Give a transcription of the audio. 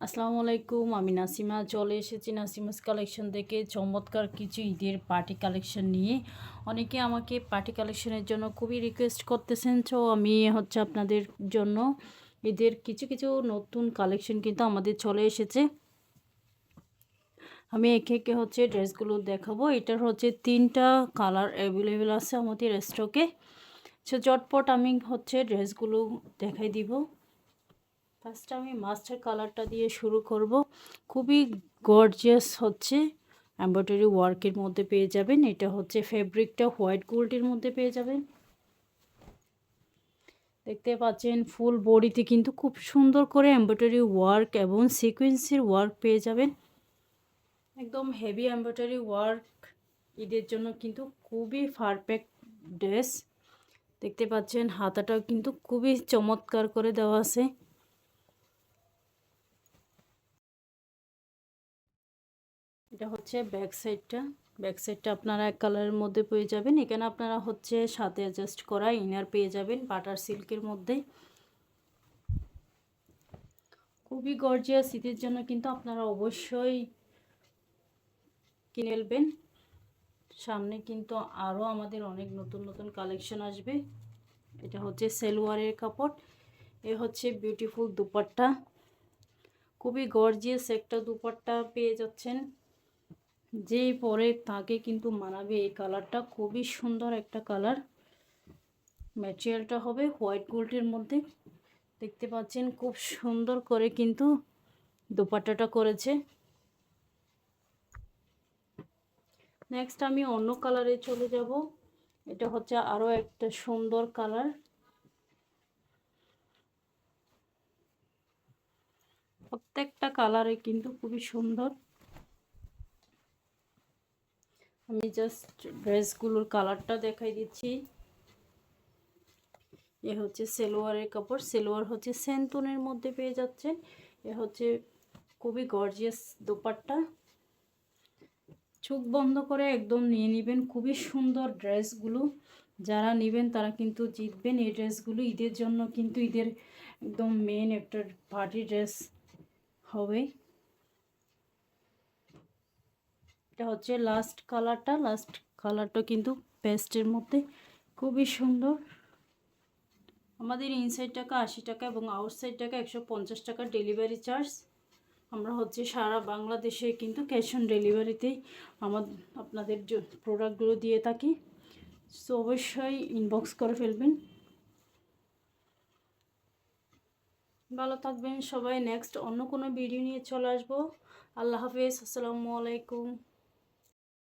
আসসালামু আলাইকুম, আমি নাসিমা চলে এসেছি নাসিমাস কালেকশন থেকে চমৎকার কিছু ঈদের পার্টি কালেকশন নিয়ে। অনেকে আমাকে পার্টি কালেকশনের জন্য খুবই রিকোয়েস্ট করতেছেন, তো আমি আপনাদের জন্য ঈদের কিছু কিছু নতুন কালেকশন কিন্তু আমাদের চলে এসেছে। আমি একে একে ড্রেসগুলো দেখাবো। এটার 3টা কালার অ্যাভেলেবেল আছে আমাদের স্টকে। সো চটপট আমি ড্রেসগুলো দেখাই দিব। ফার্স্ট আমি মাস্টার কালারটা দিয়ে শুরু করব। খুবই গর্জিয়াস এমব্রয়ডারি ওয়ার্কের মধ্যে পেয়ে যাবেন। এটা ফেব্রিকটা হোয়াইট গোল্ডের মধ্যে পেয়ে যাবেন। দেখতে পাচ্ছেন ফুল বডিতে কিন্তু খুব সুন্দর করে এমব্রয়ডারি ওয়ার্ক এবং সিকোয়েন্সের ওয়ার্ক পেয়ে যাবেন। একদম হেভি এমব্রয়ডারি ওয়ার্ক, ঈদের জন্য কিন্তু খুবই পারফেক্ট ড্রেস। দেখতে পাচ্ছেন হাতাটাও কিন্তু খুবই চমৎকার করে দেওয়া আছে। এটা ব্যাক সাইডটা আপনারা এক কালারের মধ্যে পেয়ে যাবেন। এখানে আপনারা সাথে অ্যাডজাস্ট করা ইনার পেয়ে যাবেন বাটার সিল্কের মধ্যে। খুবই গর্জিয়াস, শীতের জন্য কিন্তু আপনারা অবশ্যই কিনে নেবেন। সামনে কিন্তু আরও আমাদের অনেক নতুন নতুন কালেকশন আসবে। এটা সেলোয়ারের কাপড়, এ বিউটিফুল দুপাট্টা। খুবই গর্জিয়াস একটা দুপাট্টা পেয়ে যাচ্ছেন, যেই পরে তাকে কিন্তু মানাবে। এই কালারটা খুবই সুন্দর একটা কালার। ম্যাটেরিয়ালটা হবে হোয়াইট গোল্ডের মধ্যে। দেখতে পাচ্ছেন খুব সুন্দর করে কিন্তু দোপাট্টাটা করেছে। নেক্সট আমি অন্য কালারে চলে যাব। এটা আরও একটা সুন্দর কালার। প্রত্যেকটা কালারে কিন্তু খুবই সুন্দর। আমি জাস্ট ড্রেসগুলোর কালারটা দেখাই দিচ্ছি। এ সেলোয়ারের কাপড়, সেলোয়ার সেন্টনের মধ্যে পেয়ে যাচ্ছেন। এ খুবই গর্জিয়াস দোপাট্টা। চোখ বন্ধ করে একদম নিয়ে নেবেন। খুবই সুন্দর ড্রেসগুলো, যারা নেবেন তারা কিন্তু জিতবেন। এই ড্রেসগুলো ঈদের জন্য কিন্তু ঈদের একদম মেন একটা পার্টি ড্রেস হবে। এটা লাস্ট কালারটা কিন্তু পেস্টের মধ্যে খুবই সুন্দর। আমাদের ইনসাইড টাকা 80 টাকা এবং আউটসাইড টাকা 150 টাকা ডেলিভারি চার্জ। আমরা সারা বাংলাদেশে কিন্তু ক্যাশ অন ডেলিভারিতেই আপনাদের প্রোডাক্টগুলো দিয়ে থাকি। সো অবশ্যই ইনবক্স করে ফেলবেন। ভালো থাকবেন সবাই। নেক্সট অন্য কোনো ভিডিও নিয়ে চলে আসবো। আল্লাহ হাফেজ, আসসালামু আলাইকুম।